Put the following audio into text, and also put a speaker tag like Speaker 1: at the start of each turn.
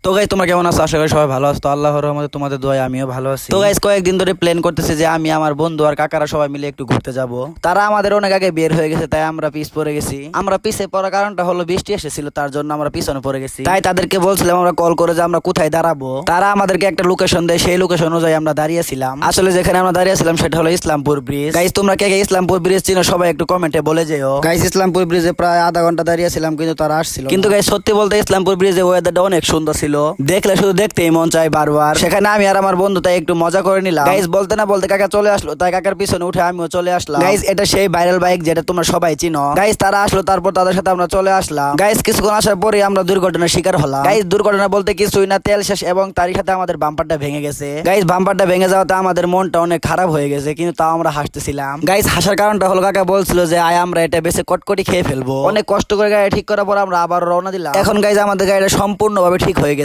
Speaker 1: তো গাইস তোমরা কেমন আছো? আশা করি সবাই ভালো আছো। তো আল্লাহর রহমতে তোমাদের দোয়ায় আমিও ভালো আছি। তো গাইস কয়েকদিন ধরে প্ল্যান করতেছি যে আমি আমার বন্ধু আর কাকারা সবাই মিলে একটু ঘুরতে যাব। তারা আমাদের অনেক আগে বের হয়ে গেছে, তাই আমরা পিছ পড়ে গেছি। আমরা পিছে পড়ার কারণটা হলো বৃষ্টি এসেছিল, তার জন্য আমরা পিছনে পড়ে গেছি। তাই তাদেরকে বলছিলাম আমরা কল করে যে আমরা কোথায় দাঁড়াবো। তারা আমাদেরকে একটা লোকেশন দেয়, সেই লোকেশন অনুযায়ী আমরা দাঁড়িয়েছিলাম। আসলে যেখানে আমরা দাঁড়িয়েছিলাম সেটা হলো ইসলামপুর ব্রিজ। গাইস তোমরা কে কে ইসলামপুর ব্রিজ চিনো সবাই একটু কমেন্টে বলে যেও। গাইস ইসলামপুর ব্রিজে প্রায় আধা ঘন্টা দাঁড়িয়েছিলাম, কিন্তু তারা আসছিল না। কিন্তু গাইস সত্যি বলতে ইসলামপুর ব্রিজে ওয়েদারটা অনেক সুন্দর ছিল, দেখলে শুধু দেখতেই মন চায় বারবার। সেখানে আমি আর আমার বন্ধু তাই একটু মজা করে নিলাম। গাইস বলতে না বলতে কাকা চলে আসলো, তাই কাকার পিছনে উঠে আমিও চলে আসলাম। গাইস এটা সেই ভাইরাল বাইক যেটা তোমরা সবাই চিনো। গাইস তারা আসলো, তারপর তাদের সাথে আমরা চলে আসলাম। গাইস কিছুক্ষণ আসার পরে আমরা দুর্ঘটনার শিকার হলাম। গাইস দুর্ঘটনা বলতে কিছুই না, তেল শেষ এবং তারই সাথে আমাদের বাম্পারটা ভেঙে গেছে। গাইস বাম্পারটা ভেঙে যাওয়াতে আমাদের মনটা অনেক খারাপ হয়ে গেছে, কিন্তু তাও আমরা হাসতেছিলাম। গাইস হাসার কারণটা হলো কাকা বলছিল যে আয় আমরা এটা বেশি কটকটি খেয়ে ফেলবো। অনেক কষ্ট করে গাড়ি ঠিক করার পর আমরা আবার রওনা দিলাম। এখন গাইস আমাদের গাড়িটা সম্পূর্ণভাবে ঠিক হয়ে গেছে।